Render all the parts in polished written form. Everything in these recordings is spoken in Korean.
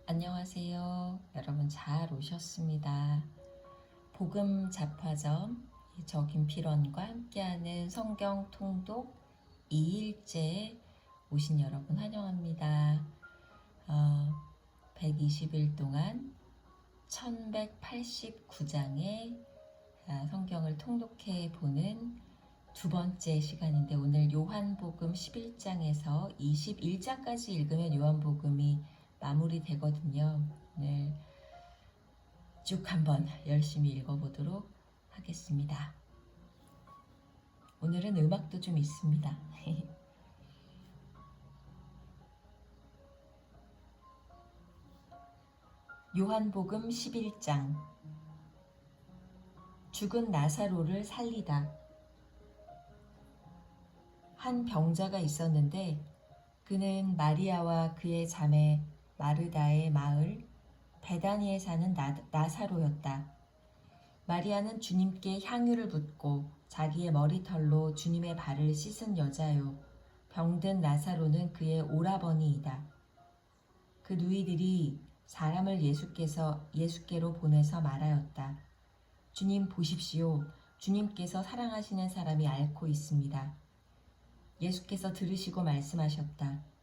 안녕하세요. 여러분 잘 오셨습니다. 복음 잡화점 저 김필원과 함께하는 성경 통독 2일째 오신 여러분 환영합니다. 120일 동안 1189장의 성경을 통독해 보는 두 번째 시간인데, 오늘 요한복음 11장에서 21장까지 읽으면 요한복음이 마무리되거든요. 오늘 쭉 한번 열심히 읽어보도록 하겠습니다. 오늘은 음악도 좀 있습니다. 요한복음 11장. 죽은 나사로를 살리다. 한 병자가 있었는데 그는 마리아와 그의 자매 마르다의 마을 베다니에 사는 나사로였다. 마리아는 주님께 향유를 붓고 자기의 머리털로 주님의 발을 씻은 여자요. 병든 나사로는 그의 오라버니이다. 그 누이들이 사람을 예수께로 보내서 말하였다. 주님 보십시오. 주님께서 사랑하시는 사람이 앓고 있습니다. 예수께서 들으시고 말씀하셨다.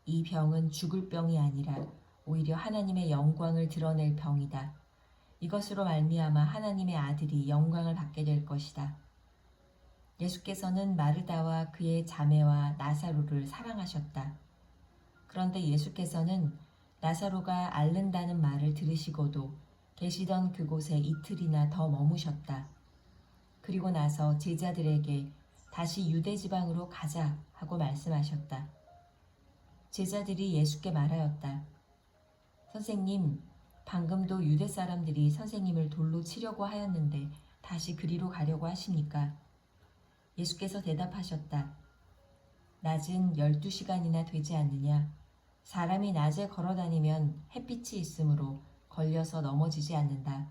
이 병은 죽을 병이 아니라 오히려 하나님의 영광을 드러낼 병이다. 이것으로 말미암아 하나님의 아들이 영광을 받게 될 것이다. 예수께서는 마르다와 그의 자매와 나사로를 사랑하셨다. 그런데 예수께서는 나사로가 앓는다는 말을 들으시고도 계시던 그곳에 이틀이나 더 머무셨다. 그리고 나서 제자들에게 다시 유대 지방으로 가자 하고 말씀하셨다. 제자들이 예수께 말하였다. 선생님, 방금도 유대 사람들이 선생님을 돌로 치려고 하였는데 다시 그리로 가려고 하십니까? 예수께서 대답하셨다. 낮은 12시간이나 되지 않느냐? 사람이 낮에 걸어다니면 햇빛이 있으므로 걸려서 넘어지지 않는다.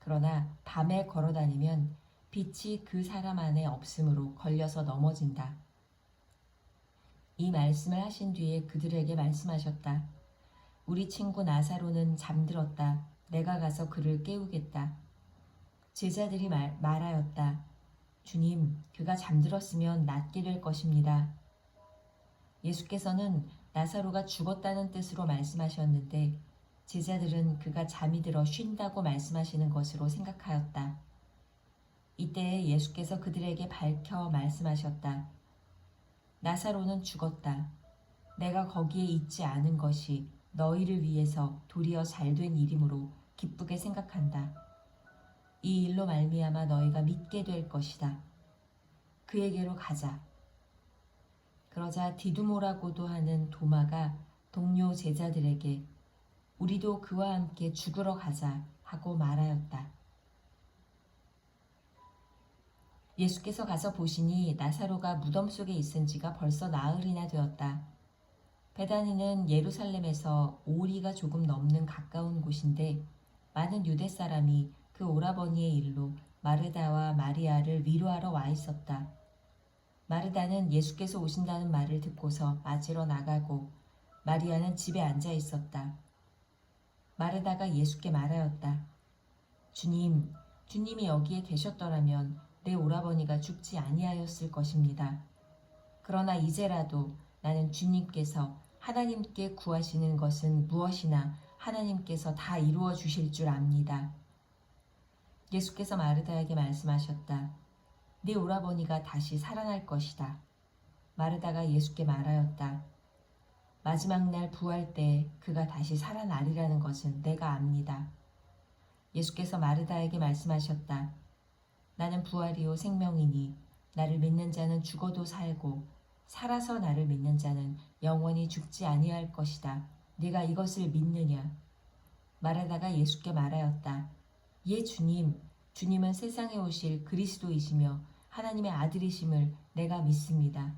그러나 밤에 걸어다니면 빛이 그 사람 안에 없으므로 걸려서 넘어진다. 이 말씀을 하신 뒤에 그들에게 말씀하셨다. 우리 친구 나사로는 잠들었다. 내가 가서 그를 깨우겠다. 제자들이 말하였다. 주님, 그가 잠들었으면 낫게 될 것입니다. 예수께서는 나사로가 죽었다는 뜻으로 말씀하셨는데 제자들은 그가 잠이 들어 쉰다고 말씀하시는 것으로 생각하였다. 이때 예수께서 그들에게 밝혀 말씀하셨다. 나사로는 죽었다. 내가 거기에 있지 않은 것이 너희를 위해서 도리어 잘된 일이므로 기쁘게 생각한다. 이 일로 말미암아 너희가 믿게 될 것이다. 그에게로 가자. 그러자 디두모라고도 하는 도마가 동료 제자들에게 우리도 그와 함께 죽으러 가자 하고 말하였다. 예수께서 가서 보시니 나사로가 무덤 속에 있은 지가 벌써 나흘이나 되었다. 베다니는 예루살렘에서 5리가 조금 넘는 가까운 곳인데 많은 유대 사람이 그 오라버니의 일로 마르다와 마리아를 위로하러 와 있었다. 마르다는 예수께서 오신다는 말을 듣고서 맞으러 나가고 마리아는 집에 앉아 있었다. 마르다가 예수께 말하였다. 주님이 여기에 계셨더라면 내 오라버니가 죽지 아니하였을 것입니다. 그러나 이제라도 나는 주님께서 하나님께 구하시는 것은 무엇이나 하나님께서 다 이루어 주실 줄 압니다. 예수께서 마르다에게 말씀하셨다. 네 오라버니가 다시 살아날 것이다. 마르다가 예수께 말하였다. 마지막 날 부활 때 그가 다시 살아나리라는 것은 내가 압니다. 예수께서 마르다에게 말씀하셨다. 나는 부활이요 생명이니 나를 믿는 자는 죽어도 살고 살아서 나를 믿는 자는 영원히 죽지 아니할 것이다. 네가 이것을 믿느냐? 마르다가 예수께 말하였다. 예 주님, 주님은 세상에 오실 그리스도이시며 하나님의 아들이심을 내가 믿습니다.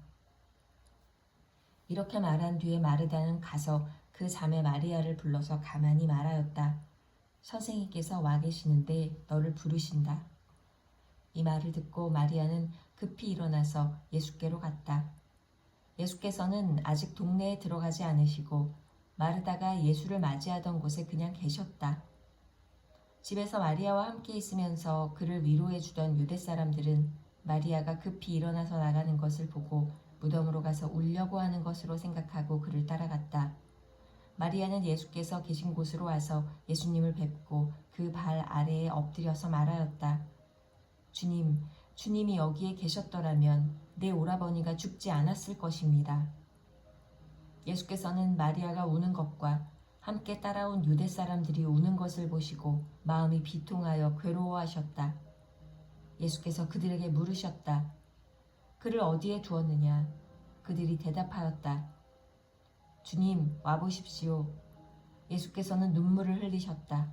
이렇게 말한 뒤에 마르다는 가서 그 자매 마리아를 불러서 가만히 말하였다. 선생님께서 와 계시는데 너를 부르신다. 이 말을 듣고 마리아는 급히 일어나서 예수께로 갔다. 예수께서는 아직 동네에 들어가지 않으시고 마르다가 예수를 맞이하던 곳에 그냥 계셨다. 집에서 마리아와 함께 있으면서 그를 위로해 주던 유대 사람들은 마리아가 급히 일어나서 나가는 것을 보고 무덤으로 가서 울려고 하는 것으로 생각하고 그를 따라갔다. 마리아는 예수께서 계신 곳으로 와서 예수님을 뵙고 그 발 아래에 엎드려서 말하였다. 주님, 주님이 여기에 계셨더라면 내 오라버니가 죽지 않았을 것입니다. 예수께서는 마리아가 우는 것과 함께 따라온 유대 사람들이 우는 것을 보시고 마음이 비통하여 괴로워하셨다. 예수께서 그들에게 물으셨다. 그를 어디에 두었느냐? 그들이 대답하였다. 주님, 와보십시오. 예수께서는 눈물을 흘리셨다.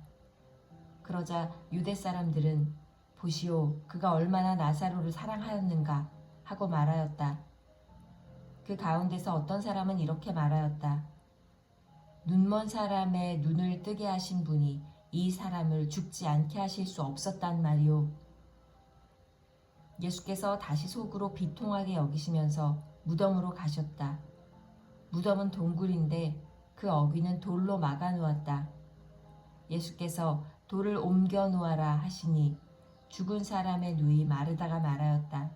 그러자 유대 사람들은 보시오, 그가 얼마나 나사로를 사랑하였는가 하고 말하였다. 그 가운데서 어떤 사람은 이렇게 말하였다. 눈먼 사람의 눈을 뜨게 하신 분이 이 사람을 죽지 않게 하실 수 없었단 말이오. 예수께서 다시 속으로 비통하게 여기시면서 무덤으로 가셨다. 무덤은 동굴인데 그 어귀는 돌로 막아 놓았다. 예수께서 돌을 옮겨 놓아라 하시니 죽은 사람의 누이 마르다가 말하였다.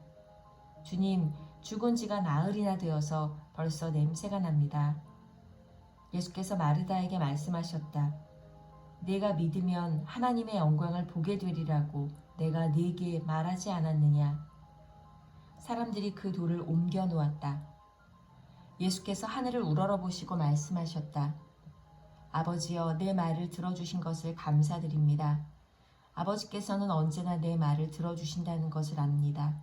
주님, 죽은 지가 나흘이나 되어서 벌써 냄새가 납니다. 예수께서 마르다에게 말씀하셨다. 네가 믿으면 하나님의 영광을 보게 되리라고 내가 네게 말하지 않았느냐. 사람들이 그 돌을 옮겨 놓았다. 예수께서 하늘을 우러러보시고 말씀하셨다. 아버지여, 내 말을 들어주신 것을 감사드립니다. 아버지께서는 언제나 내 말을 들어주신다는 것을 압니다.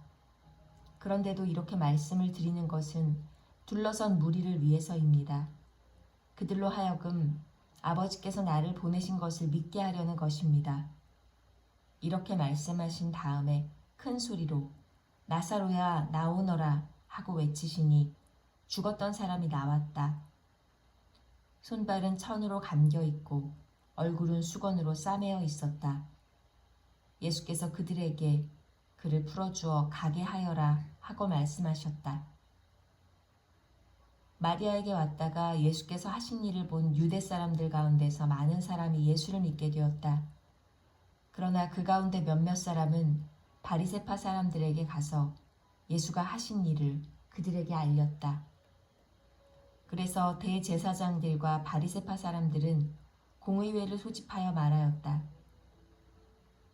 그런데도 이렇게 말씀을 드리는 것은 둘러선 무리를 위해서입니다. 그들로 하여금 아버지께서 나를 보내신 것을 믿게 하려는 것입니다. 이렇게 말씀하신 다음에 큰 소리로 나사로야 나오너라 하고 외치시니 죽었던 사람이 나왔다. 손발은 천으로 감겨 있고 얼굴은 수건으로 싸매어 있었다. 예수께서 그들에게 그를 풀어주어 가게 하여라 하고 말씀하셨다. 마리아에게 왔다가 예수께서 하신 일을 본 유대 사람들 가운데서 많은 사람이 예수를 믿게 되었다. 그러나 그 가운데 몇몇 사람은 바리새파 사람들에게 가서 예수가 하신 일을 그들에게 알렸다. 그래서 대제사장들과 바리새파 사람들은 공의회를 소집하여 말하였다.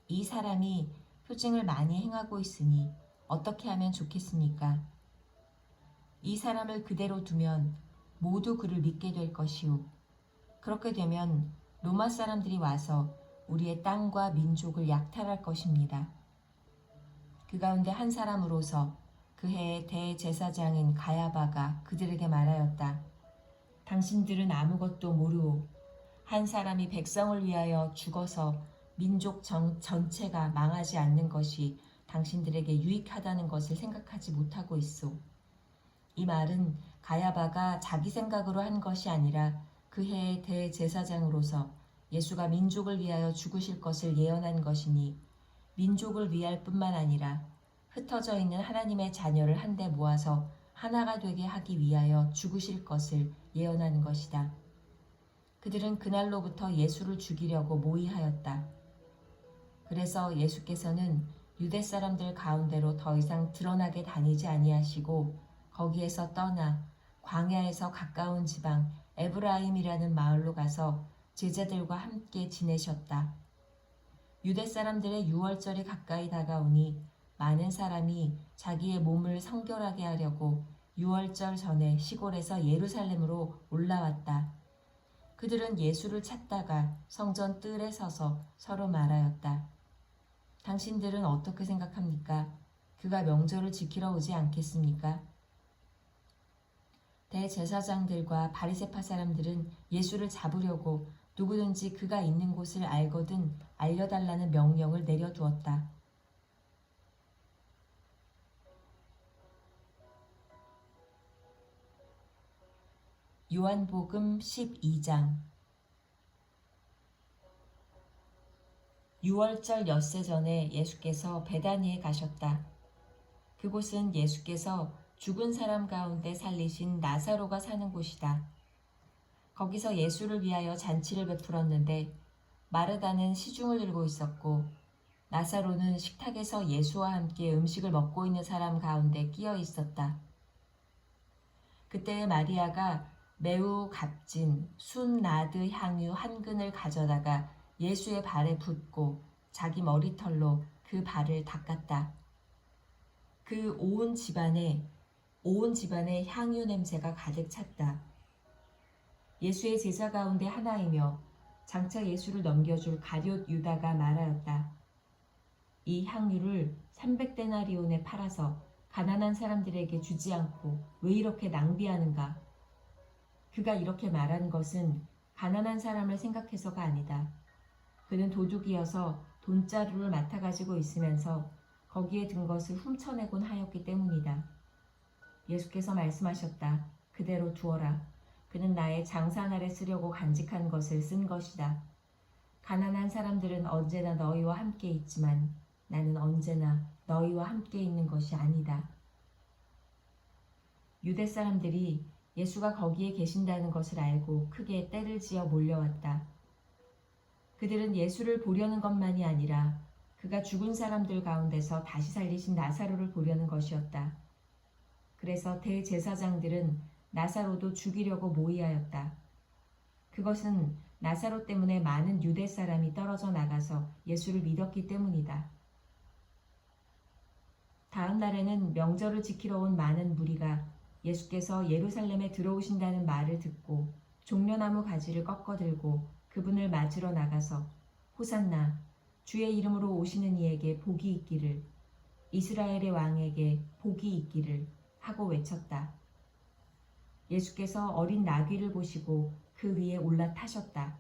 이 사람이 표징을 많이 행하고 있으니 어떻게 하면 좋겠습니까? 이 사람을 그대로 두면 모두 그를 믿게 될 것이요. 그렇게 되면 로마 사람들이 와서 우리의 땅과 민족을 약탈할 것입니다. 그 가운데 한 사람으로서 그 해의 대제사장인 가야바가 그들에게 말하였다. 당신들은 아무것도 모르오. 한 사람이 백성을 위하여 죽어서 민족 전체가 망하지 않는 것이 당신들에게 유익하다는 것을 생각하지 못하고 있소. 이 말은 가야바가 자기 생각으로 한 것이 아니라 그 해의 대제사장으로서 예수가 민족을 위하여 죽으실 것을 예언한 것이니 민족을 위할 뿐만 아니라 흩어져 있는 하나님의 자녀를 한데 모아서 하나가 되게 하기 위하여 죽으실 것을 예언하는 것이다. 그들은 그날로부터 예수를 죽이려고 모의하였다. 그래서 예수께서는 유대 사람들 가운데로 더 이상 드러나게 다니지 아니하시고 거기에서 떠나 광야에서 가까운 지방 에브라임이라는 마을로 가서 제자들과 함께 지내셨다. 유대 사람들의 유월절이 가까이 다가오니 많은 사람이 자기의 몸을 성결하게 하려고 유월절 전에 시골에서 예루살렘으로 올라왔다. 그들은 예수를 찾다가 성전 뜰에 서서 서로 말하였다. 당신들은 어떻게 생각합니까? 그가 명절을 지키러 오지 않겠습니까? 대제사장들과 바리새파 사람들은 예수를 잡으려고 누구든지 그가 있는 곳을 알거든 알려달라는 명령을 내려두었다. 요한복음 12장. 유월절 엿새 전에 예수께서 베다니에 가셨다. 그곳은 예수께서 죽은 사람 가운데 살리신 나사로가 사는 곳이다. 거기서 예수를 위하여 잔치를 베풀었는데 마르다는 시중을 들고 있었고 나사로는 식탁에서 예수와 함께 음식을 먹고 있는 사람 가운데 끼어 있었다. 그때 마리아가 매우 값진 순나드 향유 한 근을 가져다가 예수의 발에 붓고 자기 머리털로 그 발을 닦았다. 그 온 집안에 향유 냄새가 가득 찼다. 예수의 제자 가운데 하나이며 장차 예수를 넘겨줄 가룟 유다가 말하였다. 이 향유를 300데나리온에 팔아서 가난한 사람들에게 주지 않고 왜 이렇게 낭비하는가? 그가 이렇게 말한 것은 가난한 사람을 생각해서가 아니다. 그는 도둑이어서 돈자루를 맡아가지고 있으면서 거기에 든 것을 훔쳐내곤 하였기 때문이다. 예수께서 말씀하셨다. 그대로 두어라. 그는 나의 장사날에 쓰려고 간직한 것을 쓴 것이다. 가난한 사람들은 언제나 너희와 함께 있지만 나는 언제나 너희와 함께 있는 것이 아니다. 유대 사람들이 예수가 거기에 계신다는 것을 알고 크게 떼를 지어 몰려왔다. 그들은 예수를 보려는 것만이 아니라 그가 죽은 사람들 가운데서 다시 살리신 나사로를 보려는 것이었다. 그래서 대제사장들은 나사로도 죽이려고 모의하였다. 그것은 나사로 때문에 많은 유대 사람이 떨어져 나가서 예수를 믿었기 때문이다. 다음 날에는 명절을 지키러 온 많은 무리가 예수께서 예루살렘에 들어오신다는 말을 듣고 종려나무 가지를 꺾어 들고 그분을 맞으러 나가서 호산나 주의 이름으로 오시는 이에게 복이 있기를 이스라엘의 왕에게 복이 있기를 하고 외쳤다. 예수께서 어린 나귀를 보시고 그 위에 올라타셨다.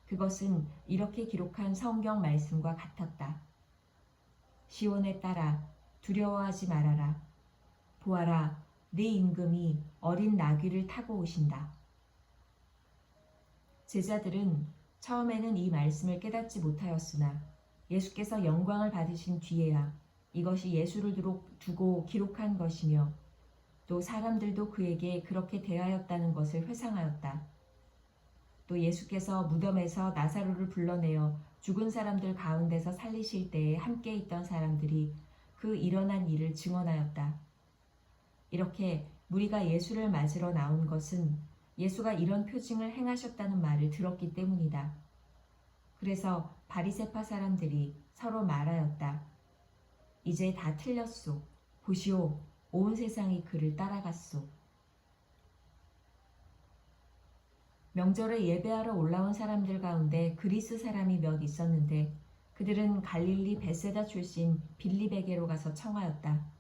그것은 이렇게 기록한 성경 말씀과 같았다. 시온의 딸아 두려워하지 말아라. 보아라 네 임금이 어린 나귀를 타고 오신다. 제자들은 처음에는 이 말씀을 깨닫지 못하였으나 예수께서 영광을 받으신 뒤에야 이것이 예수를 두고 기록한 것이며 또 사람들도 그에게 그렇게 대하였다는 것을 회상하였다. 또 예수께서 무덤에서 나사로를 불러내어 죽은 사람들 가운데서 살리실 때에 함께 있던 사람들이 그 일어난 일을 증언하였다. 이렇게 무리가 예수를 맞으러 나온 것은 예수가 이런 표징을 행하셨다는 말을 들었기 때문이다. 그래서 바리새파 사람들이 서로 말하였다. 이제 다 틀렸소. 보시오. 온 세상이 그를 따라갔소. 명절에 예배하러 올라온 사람들 가운데 그리스 사람이 몇 있었는데 그들은 갈릴리 베세다 출신 빌립에게로 가서 청하였다.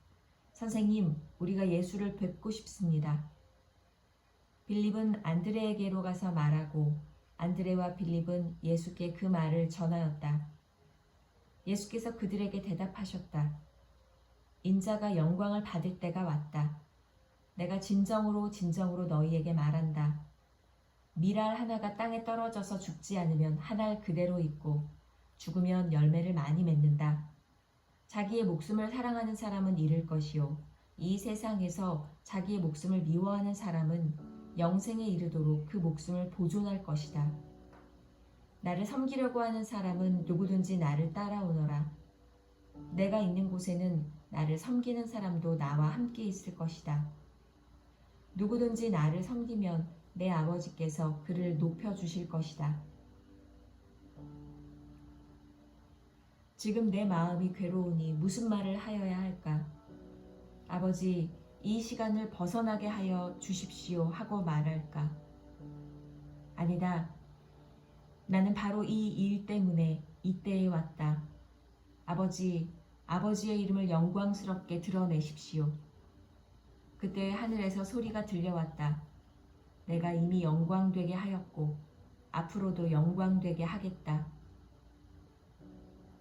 선생님, 우리가 예수를 뵙고 싶습니다. 빌립은 안드레에게로 가서 말하고 안드레와 빌립은 예수께 그 말을 전하였다. 예수께서 그들에게 대답하셨다. 인자가 영광을 받을 때가 왔다. 내가 진정으로 너희에게 말한다. 밀알 하나가 땅에 떨어져서 죽지 않으면 한 알 그대로 있고 죽으면 열매를 많이 맺는다. 자기의 목숨을 사랑하는 사람은 잃을 것이요. 이 세상에서 자기의 목숨을 미워하는 사람은 영생에 이르도록 그 목숨을 보존할 것이다. 나를 섬기려고 하는 사람은 누구든지 나를 따라오너라. 내가 있는 곳에는 나를 섬기는 사람도 나와 함께 있을 것이다. 누구든지 나를 섬기면 내 아버지께서 그를 높여주실 것이다. 지금 내 마음이 괴로우니 무슨 말을 하여야 할까? 아버지, 이 시간을 벗어나게 하여 주십시오 하고 말할까? 아니다. 나는 바로 이 일 때문에 이때에 왔다. 아버지의 이름을 영광스럽게 드러내십시오. 그때 하늘에서 소리가 들려왔다. 내가 이미 영광되게 하였고 앞으로도 영광되게 하겠다.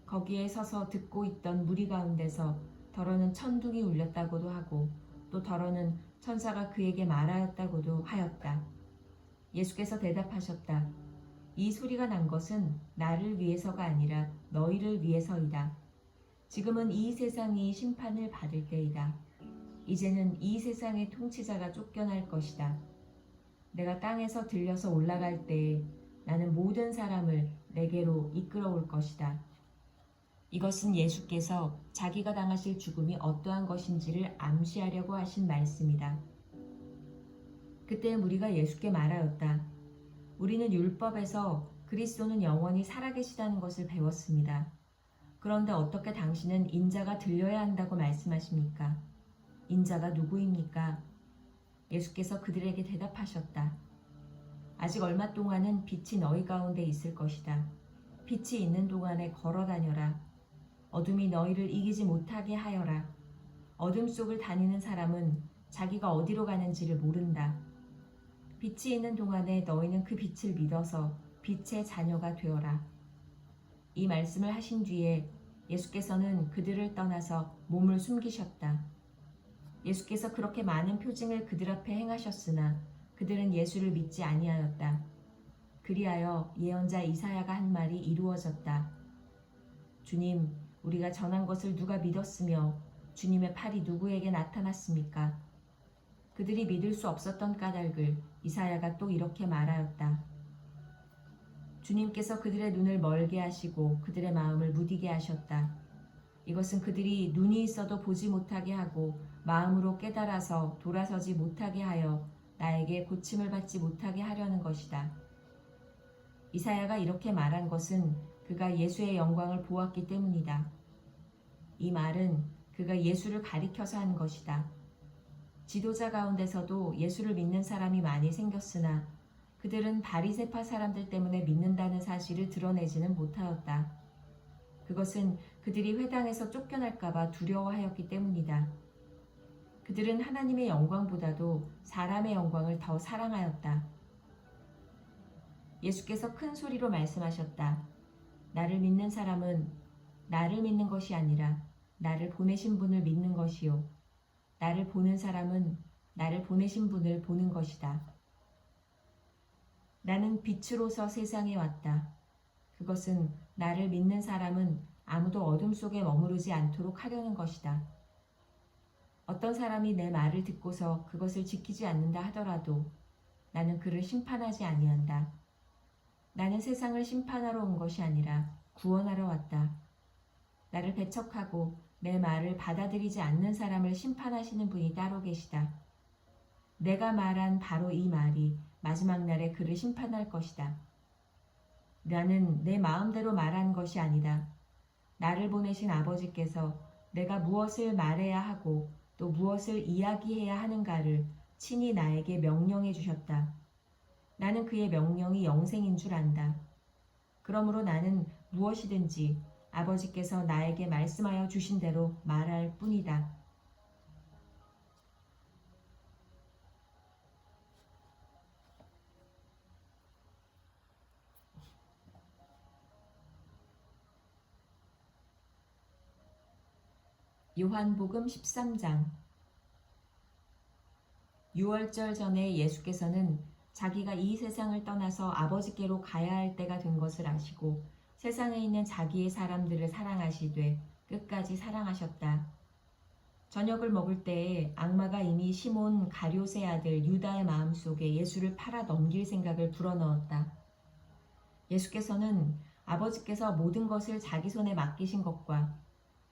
거기에 서서 듣고 있던 무리 가운데서 더러는 천둥이 울렸다고도 하고 또 더러는 천사가 그에게 말하였다고도 하였다. 예수께서 대답하셨다. 이 소리가 난 것은 나를 위해서가 아니라 너희를 위해서이다. 지금은 이 세상이 심판을 받을 때이다. 이제는 이 세상의 통치자가 쫓겨날 것이다. 내가 땅에서 들려서 올라갈 때에 나는 모든 사람을 내게로 이끌어올 것이다. 이것은 예수께서 자기가 당하실 죽음이 어떠한 것인지를 암시하려고 하신 말씀이다. 그때 무리가 예수께 말하였다. 우리는 율법에서 그리스도는 영원히 살아계시다는 것을 배웠습니다. 그런데 어떻게 당신은 인자가 들려야 한다고 말씀하십니까? 인자가 누구입니까? 예수께서 그들에게 대답하셨다. 아직 얼마 동안은 빛이 너희 가운데 있을 것이다. 빛이 있는 동안에 걸어 다녀라. 어둠이 너희를 이기지 못하게 하여라. 어둠 속을 다니는 사람은 자기가 어디로 가는지를 모른다. 빛이 있는 동안에 너희는 그 빛을 믿어서 빛의 자녀가 되어라. 이 말씀을 하신 뒤에 예수께서는 그들을 떠나서 몸을 숨기셨다. 예수께서 그렇게 많은 표징을 그들 앞에 행하셨으나 그들은 예수를 믿지 아니하였다. 그리하여 예언자 이사야가 한 말이 이루어졌다. 주님, 우리가 전한 것을 누가 믿었으며 주님의 팔이 누구에게 나타났습니까? 그들이 믿을 수 없었던 까닭을 이사야가 또 이렇게 말하였다. 주님께서 그들의 눈을 멀게 하시고 그들의 마음을 무디게 하셨다. 이것은 그들이 눈이 있어도 보지 못하게 하고 마음으로 깨달아서 돌아서지 못하게 하여 나에게 고침을 받지 못하게 하려는 것이다. 이사야가 이렇게 말한 것은 그가 예수의 영광을 보았기 때문이다. 이 말은 그가 예수를 가리켜서 한 것이다. 지도자 가운데서도 예수를 믿는 사람이 많이 생겼으나 그들은 바리새파 사람들 때문에 믿는다는 사실을 드러내지는 못하였다. 그것은 그들이 회당에서 쫓겨날까봐 두려워하였기 때문이다. 그들은 하나님의 영광보다도 사람의 영광을 더 사랑하였다. 예수께서 큰 소리로 말씀하셨다. 나를 믿는 사람은 나를 믿는 것이 아니라 나를 보내신 분을 믿는 것이요. 나를 보는 사람은 나를 보내신 분을 보는 것이다. 나는 빛으로서 세상에 왔다. 그것은 나를 믿는 사람은 아무도 어둠 속에 머무르지 않도록 하려는 것이다. 어떤 사람이 내 말을 듣고서 그것을 지키지 않는다 하더라도 나는 그를 심판하지 아니한다. 나는 세상을 심판하러 온 것이 아니라 구원하러 왔다. 나를 배척하고 내 말을 받아들이지 않는 사람을 심판하시는 분이 따로 계시다. 내가 말한 바로 이 말이 마지막 날에 그를 심판할 것이다. 나는 내 마음대로 말한 것이 아니다. 나를 보내신 아버지께서 내가 무엇을 말해야 하고 또 무엇을 이야기해야 하는가를 친히 나에게 명령해 주셨다. 나는 그의 명령이 영생인 줄 안다. 그러므로 나는 무엇이든지 아버지께서 나에게 말씀하여 주신 대로 말할 뿐이다. 요한복음 13장. 유월절 전에 예수께서는 자기가 이 세상을 떠나서 아버지께로 가야 할 때가 된 것을 아시고 세상에 있는 자기의 사람들을 사랑하시되 끝까지 사랑하셨다. 저녁을 먹을 때에 악마가 이미 시몬 가룟의 아들 유다의 마음속에 예수를 팔아 넘길 생각을 불어넣었다. 예수께서는 아버지께서 모든 것을 자기 손에 맡기신 것과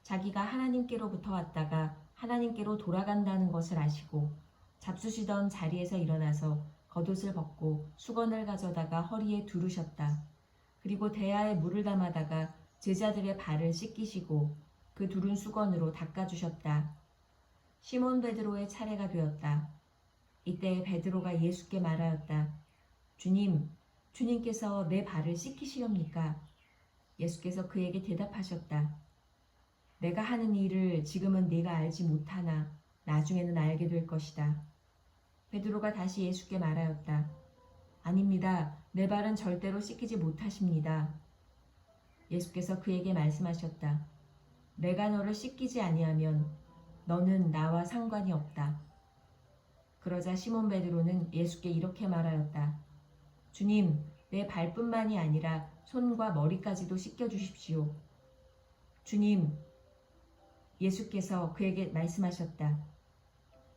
자기가 하나님께로부터 왔다가 하나님께로 돌아간다는 것을 아시고 잡수시던 자리에서 일어나서 겉옷을 벗고 수건을 가져다가 허리에 두르셨다. 그리고 대야에 물을 담아다가 제자들의 발을 씻기시고 그 두른 수건으로 닦아주셨다. 시몬 베드로의 차례가 되었다. 이때 베드로가 예수께 말하였다. 주님, 주님께서 내 발을 씻기시렵니까? 예수께서 그에게 대답하셨다. 내가 하는 일을 지금은 네가 알지 못하나 나중에는 알게 될 것이다. 베드로가 다시 예수께 말하였다. 아닙니다. 내 발은 절대로 씻기지 못하십니다. 예수께서 그에게 말씀하셨다. 내가 너를 씻기지 아니하면 너는 나와 상관이 없다. 그러자 시몬 베드로는 예수께 이렇게 말하였다. 주님, 내 발뿐만이 아니라 손과 머리까지도 씻겨주십시오. 주님, 예수께서 그에게 말씀하셨다.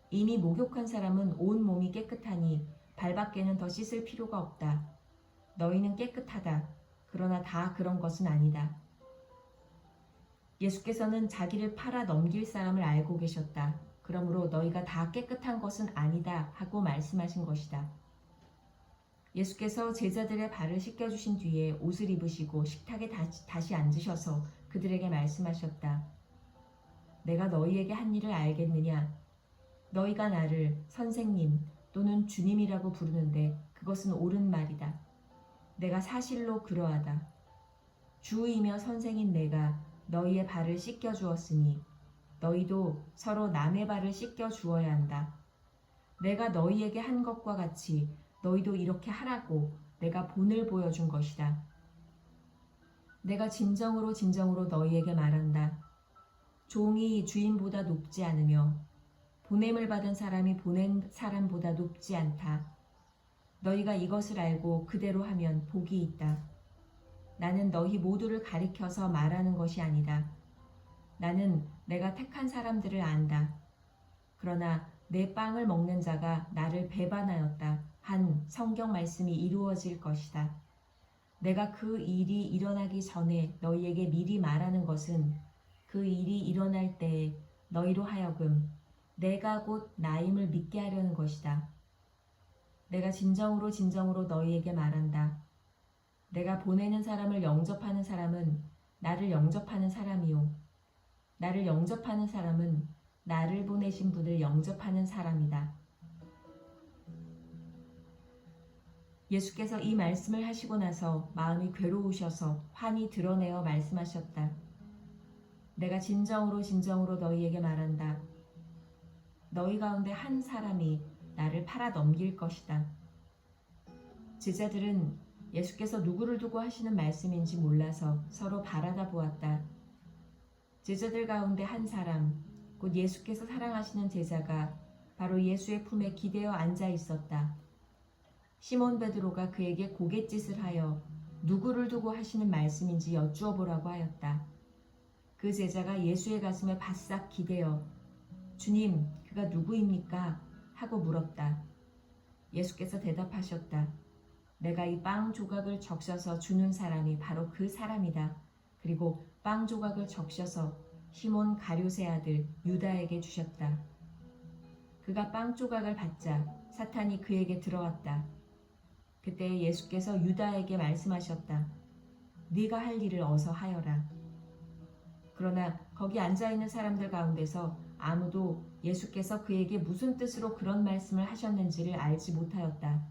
이미 목욕한 사람은 온 몸이 깨끗하니 발밖에는 더 씻을 필요가 없다. 너희는 깨끗하다. 그러나 다 그런 것은 아니다. 예수께서는 자기를 팔아 넘길 사람을 알고 계셨다. 그러므로 너희가 다 깨끗한 것은 아니다 하고 말씀하신 것이다. 예수께서 제자들의 발을 씻겨주신 뒤에 옷을 입으시고 식탁에 다시 앉으셔서 그들에게 말씀하셨다. 내가 너희에게 한 일을 알겠느냐? 너희가 나를 선생님 또는 주님이라고 부르는데 그것은 옳은 말이다. 내가 사실로 그러하다. 주이며 선생인 내가 너희의 발을 씻겨 주었으니 너희도 서로 남의 발을 씻겨 주어야 한다. 내가 너희에게 한 것과 같이 너희도 이렇게 하라고 내가 본을 보여준 것이다. 내가 진정으로 너희에게 말한다. 종이 주인보다 높지 않으며 보냄을 받은 사람이 보낸 사람보다 높지 않다. 너희가 이것을 알고 그대로 하면 복이 있다. 나는 너희 모두를 가리켜서 말하는 것이 아니다. 나는 내가 택한 사람들을 안다. 그러나 내 빵을 먹는 자가 나를 배반하였다 한 성경 말씀이 이루어질 것이다. 내가 그 일이 일어나기 전에 너희에게 미리 말하는 것은 그 일이 일어날 때에 너희로 하여금 내가 곧 나임을 믿게 하려는 것이다. 내가 진정으로 너희에게 말한다. 내가 보내는 사람을 영접하는 사람은 나를 영접하는 사람이요. 나를 영접하는 사람은 나를 보내신 분을 영접하는 사람이다. 예수께서 이 말씀을 하시고 나서 마음이 괴로우셔서 환히 드러내어 말씀하셨다. 내가 진정으로 너희에게 말한다. 너희 가운데 한 사람이 나를 팔아 넘길 것이다. 제자들은 예수께서 누구를 두고 하시는 말씀인지 몰라서 서로 바라다 보았다. 제자들 가운데 한 사람, 곧 예수께서 사랑하시는 제자가 바로 예수의 품에 기대어 앉아 있었다. 시몬 베드로가 그에게 고갯짓을 하여 누구를 두고 하시는 말씀인지 여쭈어 보라고 하였다. 그 제자가 예수의 가슴에 바싹 기대어 주님, 그가 누구입니까? 하고 물었다. 예수께서 대답하셨다. 내가 이 빵 조각을 적셔서 주는 사람이 바로 그 사람이다. 그리고 빵 조각을 적셔서 시몬 가룟의 아들 유다에게 주셨다. 그가 빵 조각을 받자 사탄이 그에게 들어왔다. 그때 예수께서 유다에게 말씀하셨다. 네가 할 일을 어서 하여라. 그러나 거기 앉아있는 사람들 가운데서 아무도 예수께서 그에게 무슨 뜻으로 그런 말씀을 하셨는지를 알지 못하였다.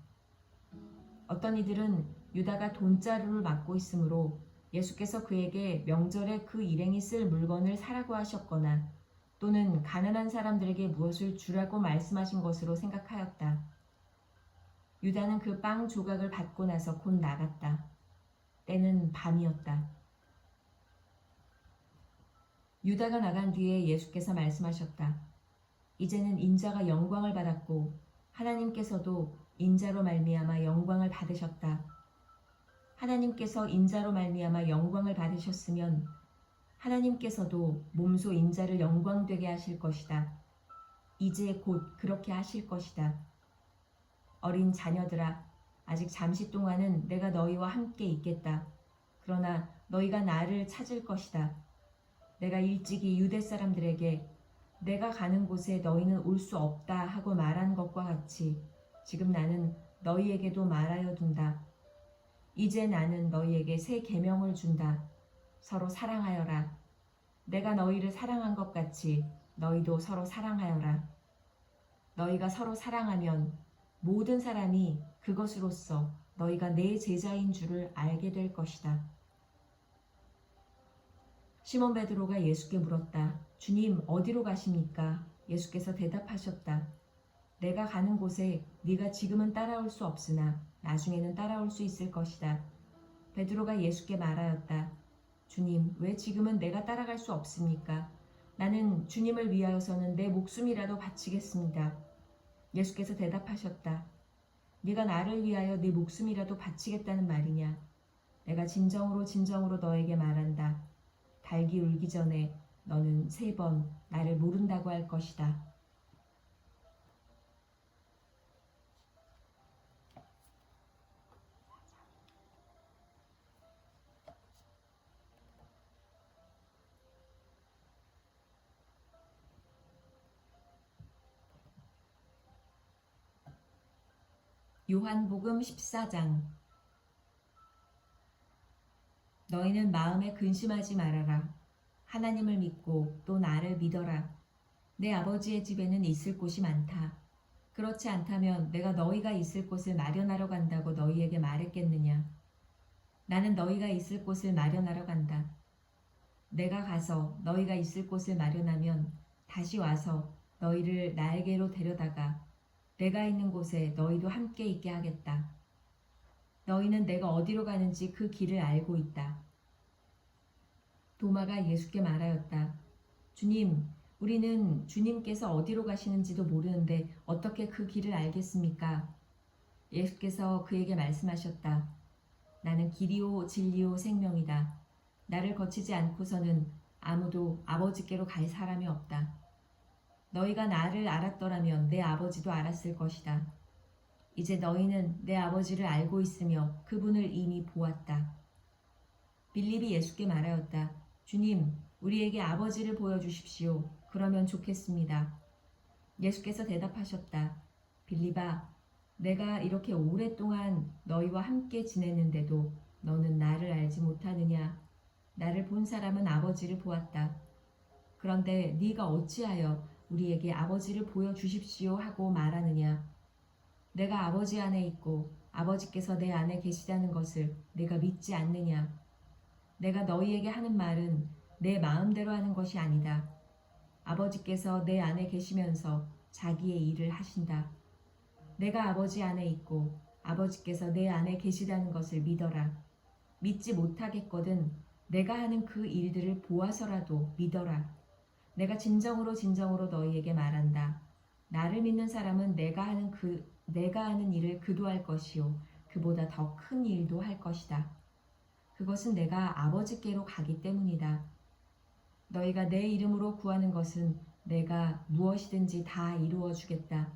어떤 이들은 유다가 돈자루를 맡고 있으므로 예수께서 그에게 명절에 그 일행이 쓸 물건을 사라고 하셨거나 또는 가난한 사람들에게 무엇을 주라고 말씀하신 것으로 생각하였다. 유다는 그 빵 조각을 받고 나서 곧 나갔다. 때는 밤이었다. 유다가 나간 뒤에 예수께서 말씀하셨다. 이제는 인자가 영광을 받았고 하나님께서도 인자로 말미암아 영광을 받으셨다. 하나님께서 인자로 말미암아 영광을 받으셨으면 하나님께서도 몸소 인자를 영광되게 하실 것이다. 이제 곧 그렇게 하실 것이다. 어린 자녀들아, 아직 잠시 동안은 내가 너희와 함께 있겠다. 그러나 너희가 나를 찾을 것이다. 내가 일찍이 유대 사람들에게 내가 가는 곳에 너희는 올 수 없다 하고 말한 것과 같이 지금 나는 너희에게도 말하여 둔다. 이제 나는 너희에게 새 계명을 준다. 서로 사랑하여라. 내가 너희를 사랑한 것 같이 너희도 서로 사랑하여라. 너희가 서로 사랑하면 모든 사람이 그것으로써 너희가 내 제자인 줄을 알게 될 것이다. 시몬 베드로가 예수께 물었다. 주님, 어디로 가십니까? 예수께서 대답하셨다. 내가 가는 곳에 네가 지금은 따라올 수 없으나 나중에는 따라올 수 있을 것이다. 베드로가 예수께 말하였다. 주님, 왜 지금은 내가 따라갈 수 없습니까? 나는 주님을 위하여서는 내 목숨이라도 바치겠습니다. 예수께서 대답하셨다. 네가 나를 위하여 네 목숨이라도 바치겠다는 말이냐? 내가 진정으로 너에게 말한다. 닭이 울기 전에 너는 3번 나를 모른다고 할 것이다. 요한복음 14장. 너희는 마음에 근심하지 말아라. 하나님을 믿고 또 나를 믿어라. 내 아버지의 집에는 있을 곳이 많다. 그렇지 않다면 내가 너희가 있을 곳을 마련하러 간다고 너희에게 말했겠느냐. 나는 너희가 있을 곳을 마련하러 간다. 내가 가서 너희가 있을 곳을 마련하면 다시 와서 너희를 나에게로 데려다가 내가 있는 곳에 너희도 함께 있게 하겠다. 너희는 내가 어디로 가는지 그 길을 알고 있다. 도마가 예수께 말하였다. 주님, 우리는 주님께서 어디로 가시는지도 모르는데 어떻게 그 길을 알겠습니까? 예수께서 그에게 말씀하셨다. 나는 길이요 진리요 생명이다. 나를 거치지 않고서는 아무도 아버지께로 갈 사람이 없다. 너희가 나를 알았더라면 내 아버지도 알았을 것이다. 이제 너희는 내 아버지를 알고 있으며 그분을 이미 보았다. 빌립이 예수께 말하였다. 주님, 우리에게 아버지를 보여주십시오. 그러면 좋겠습니다. 예수께서 대답하셨다. 빌립아, 내가 이렇게 오랫동안 너희와 함께 지냈는데도 너는 나를 알지 못하느냐? 나를 본 사람은 아버지를 보았다. 그런데 네가 어찌하여 우리에게 아버지를 보여주십시오 하고 말하느냐? 내가 아버지 안에 있고 아버지께서 내 안에 계시다는 것을 내가 믿지 않느냐? 내가 너희에게 하는 말은 내 마음대로 하는 것이 아니다. 아버지께서 내 안에 계시면서 자기의 일을 하신다. 내가 아버지 안에 있고 아버지께서 내 안에 계시다는 것을 믿어라. 믿지 못하겠거든 내가 하는 그 일들을 보아서라도 믿어라. 내가 진정으로 너희에게 말한다. 나를 믿는 사람은 내가 하는 일을 그도 할 것이요 그보다 더 큰 일도 할 것이다. 그것은 내가 아버지께로 가기 때문이다. 너희가 내 이름으로 구하는 것은 내가 무엇이든지 다 이루어 주겠다.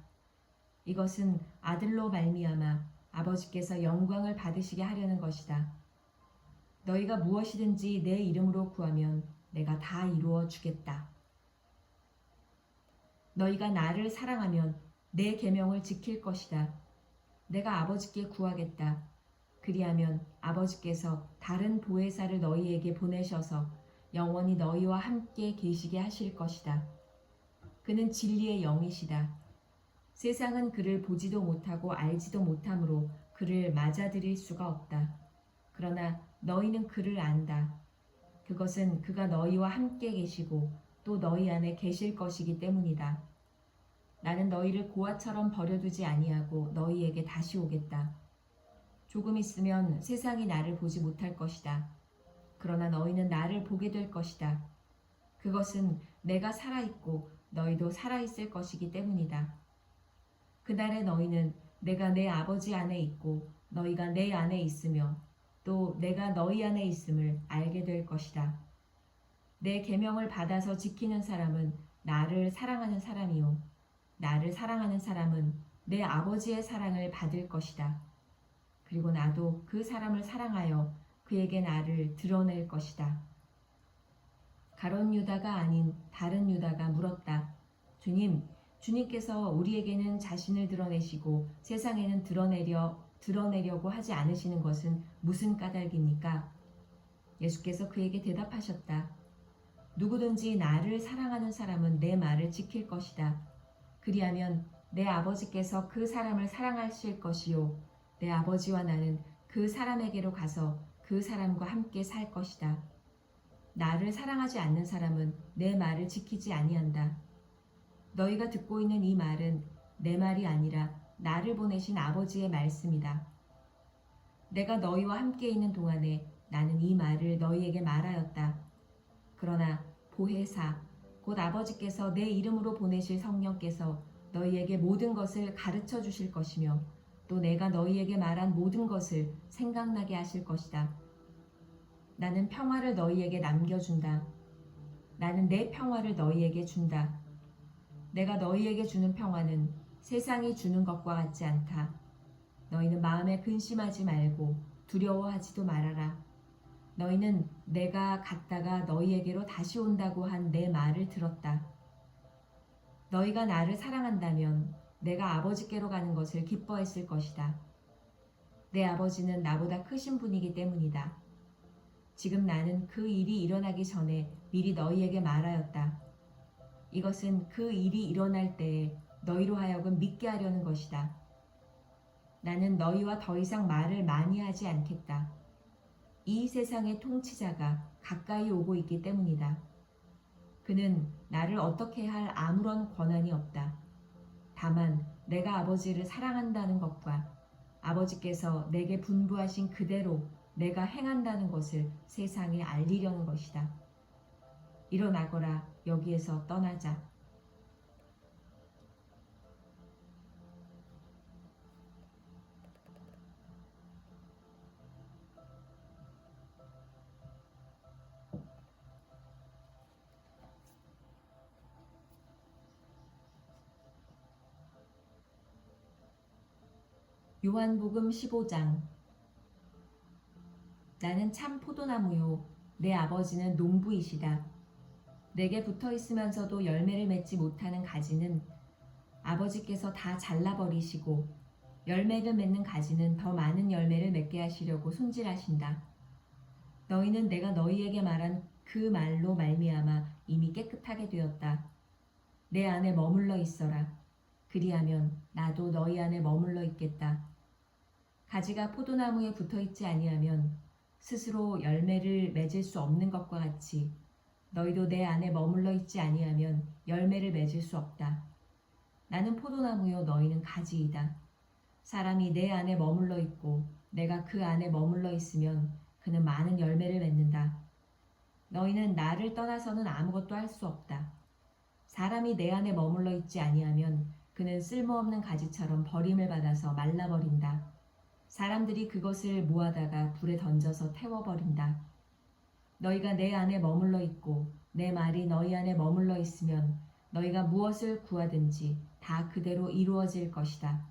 이것은 아들로 말미암아 아버지께서 영광을 받으시게 하려는 것이다. 너희가 무엇이든지 내 이름으로 구하면 내가 다 이루어 주겠다. 너희가 나를 사랑하면 내 계명을 지킬 것이다. 내가 아버지께 구하겠다. 그리하면 아버지께서 다른 보혜사를 너희에게 보내셔서 영원히 너희와 함께 계시게 하실 것이다. 그는 진리의 영이시다. 세상은 그를 보지도 못하고 알지도 못하므로 그를 맞아들일 수가 없다. 그러나 너희는 그를 안다. 그것은 그가 너희와 함께 계시고 또 너희 안에 계실 것이기 때문이다. 나는 너희를 고아처럼 버려두지 아니하고 너희에게 다시 오겠다. 조금 있으면 세상이 나를 보지 못할 것이다. 그러나 너희는 나를 보게 될 것이다. 그것은 내가 살아있고 너희도 살아있을 것이기 때문이다. 그날에 너희는 내가 내 아버지 안에 있고 너희가 내 안에 있으며 또 내가 너희 안에 있음을 알게 될 것이다. 내 계명을 받아서 지키는 사람은 나를 사랑하는 사람이요 나를 사랑하는 사람은 내 아버지의 사랑을 받을 것이다. 그리고 나도 그 사람을 사랑하여 그에게 나를 드러낼 것이다. 가룟 유다가 아닌 다른 유다가 물었다. 주님께서 우리에게는 자신을 드러내시고 세상에는 드러내려고 하지 않으시는 것은 무슨 까닭입니까? 예수께서 그에게 대답하셨다. 누구든지 나를 사랑하는 사람은 내 말을 지킬 것이다. 그리하면 내 아버지께서 그 사람을 사랑하실 것이요 내 아버지와 나는 그 사람에게로 가서 그 사람과 함께 살 것이다. 나를 사랑하지 않는 사람은 내 말을 지키지 아니한다. 너희가 듣고 있는 이 말은 내 말이 아니라 나를 보내신 아버지의 말씀이다. 내가 너희와 함께 있는 동안에 나는 이 말을 너희에게 말하였다. 그러나 보혜사 곧 아버지께서 내 이름으로 보내실 성령께서 너희에게 모든 것을 가르쳐 주실 것이며 또 내가 너희에게 말한 모든 것을 생각나게 하실 것이다. 나는 평화를 너희에게 남겨준다. 나는 내 평화를 너희에게 준다. 내가 너희에게 주는 평화는 세상이 주는 것과 같지 않다. 너희는 마음에 근심하지 말고 두려워하지도 말아라. 너희는 내가 갔다가 너희에게로 다시 온다고 한 내 말을 들었다. 너희가 나를 사랑한다면 내가 아버지께로 가는 것을 기뻐했을 것이다. 내 아버지는 나보다 크신 분이기 때문이다. 지금 나는 그 일이 일어나기 전에 미리 너희에게 말하였다. 이것은 그 일이 일어날 때에 너희로 하여금 믿게 하려는 것이다. 나는 너희와 더 이상 말을 많이 하지 않겠다. 이 세상의 통치자가 가까이 오고 있기 때문이다. 그는 나를 어떻게 할 아무런 권한이 없다. 다만 내가 아버지를 사랑한다는 것과 아버지께서 내게 분부하신 그대로 내가 행한다는 것을 세상에 알리려는 것이다. 일어나거라. 여기에서 떠나자. 요한복음 15장. 나는 참 포도나무요 내 아버지는 농부이시다. 내게 붙어 있으면서도 열매를 맺지 못하는 가지는 아버지께서 다 잘라버리시고 열매를 맺는 가지는 더 많은 열매를 맺게 하시려고 손질하신다. 너희는 내가 너희에게 말한 그 말로 말미암아 이미 깨끗하게 되었다. 내 안에 머물러 있어라. 그리하면 나도 너희 안에 머물러 있겠다. 가지가 포도나무에 붙어 있지 아니하면 스스로 열매를 맺을 수 없는 것과 같이 너희도 내 안에 머물러 있지 아니하면 열매를 맺을 수 없다. 나는 포도나무요 너희는 가지이다. 사람이 내 안에 머물러 있고 내가 그 안에 머물러 있으면 그는 많은 열매를 맺는다. 너희는 나를 떠나서는 아무것도 할 수 없다. 사람이 내 안에 머물러 있지 아니하면 그는 쓸모없는 가지처럼 버림을 받아서 말라버린다. 사람들이 그것을 모아다가 불에 던져서 태워버린다. 너희가 내 안에 머물러 있고 내 말이 너희 안에 머물러 있으면 너희가 무엇을 구하든지 다 그대로 이루어질 것이다.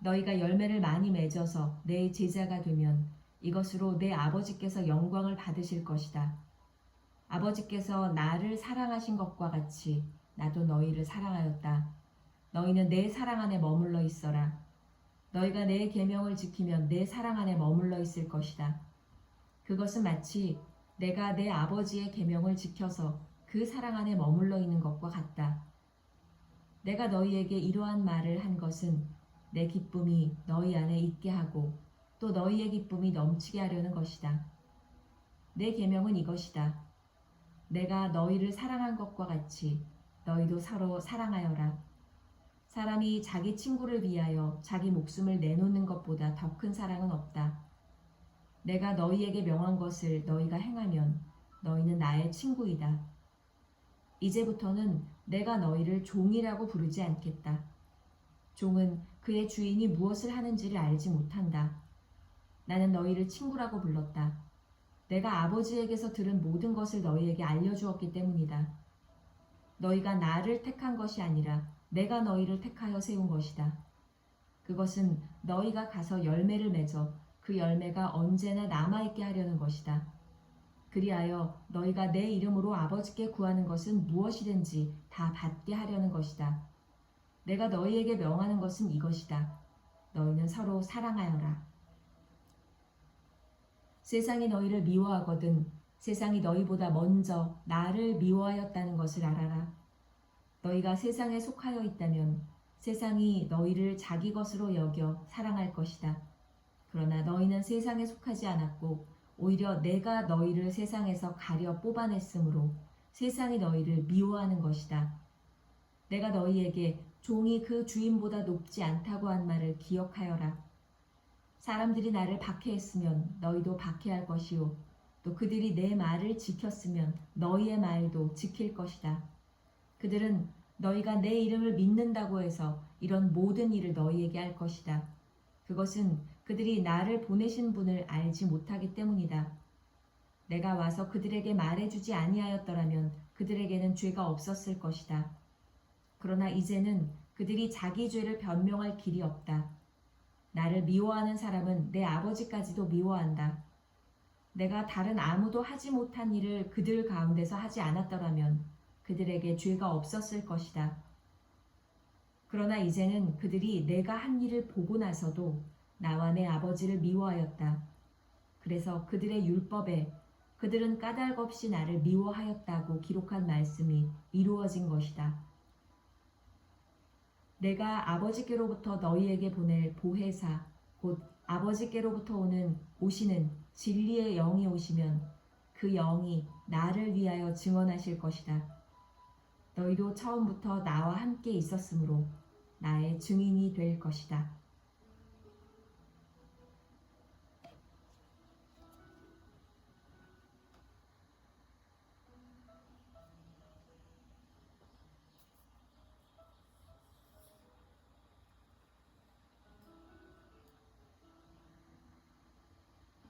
너희가 열매를 많이 맺어서 내 제자가 되면 이것으로 내 아버지께서 영광을 받으실 것이다. 아버지께서 나를 사랑하신 것과 같이 나도 너희를 사랑하였다. 너희는 내 사랑 안에 머물러 있어라. 너희가 내 계명을 지키면 내 사랑 안에 머물러 있을 것이다. 그것은 마치 내가 내 아버지의 계명을 지켜서 그 사랑 안에 머물러 있는 것과 같다. 내가 너희에게 이러한 말을 한 것은 내 기쁨이 너희 안에 있게 하고 또 너희의 기쁨이 넘치게 하려는 것이다. 내 계명은 이것이다. 내가 너희를 사랑한 것과 같이 너희도 서로 사랑하여라. 사람이 자기 친구를 위하여 자기 목숨을 내놓는 것보다 더 큰 사랑은 없다. 내가 너희에게 명한 것을 너희가 행하면 너희는 나의 친구이다. 이제부터는 내가 너희를 종이라고 부르지 않겠다. 종은 그의 주인이 무엇을 하는지를 알지 못한다. 나는 너희를 친구라고 불렀다. 내가 아버지에게서 들은 모든 것을 너희에게 알려주었기 때문이다. 너희가 나를 택한 것이 아니라 내가 너희를 택하여 세운 것이다. 그것은 너희가 가서 열매를 맺어 그 열매가 언제나 남아있게 하려는 것이다. 그리하여 너희가 내 이름으로 아버지께 구하는 것은 무엇이든지 다 받게 하려는 것이다. 내가 너희에게 명하는 것은 이것이다. 너희는 서로 사랑하여라. 세상이 너희를 미워하거든 세상이 너희보다 먼저 나를 미워하였다는 것을 알아라. 너희가 세상에 속하여 있다면 세상이 너희를 자기 것으로 여겨 사랑할 것이다. 그러나 너희는 세상에 속하지 않았고 오히려 내가 너희를 세상에서 가려 뽑아냈으므로 세상이 너희를 미워하는 것이다. 내가 너희에게 종이 그 주인보다 높지 않다고 한 말을 기억하여라. 사람들이 나를 박해했으면 너희도 박해할 것이요 또 그들이 내 말을 지켰으면 너희의 말도 지킬 것이다. 그들은 너희가 내 이름을 믿는다고 해서 이런 모든 일을 너희에게 할 것이다. 그것은 그들이 나를 보내신 분을 알지 못하기 때문이다. 내가 와서 그들에게 말해주지 아니하였더라면 그들에게는 죄가 없었을 것이다. 그러나 이제는 그들이 자기 죄를 변명할 길이 없다. 나를 미워하는 사람은 내 아버지까지도 미워한다. 내가 다른 아무도 하지 못한 일을 그들 가운데서 하지 않았더라면 그들에게 죄가 없었을 것이다. 그러나 이제는 그들이 내가 한 일을 보고 나서도 나와 내 아버지를 미워하였다. 그래서 그들의 율법에 그들은 까닭없이 나를 미워하였다고 기록한 말씀이 이루어진 것이다. 내가 아버지께로부터 너희에게 보낼 보혜사 곧 아버지께로부터 오시는 진리의 영이 오시면 그 영이 나를 위하여 증언하실 것이다. 너희도 처음부터 나와 함께 있었으므로 나의 증인이 될 것이다.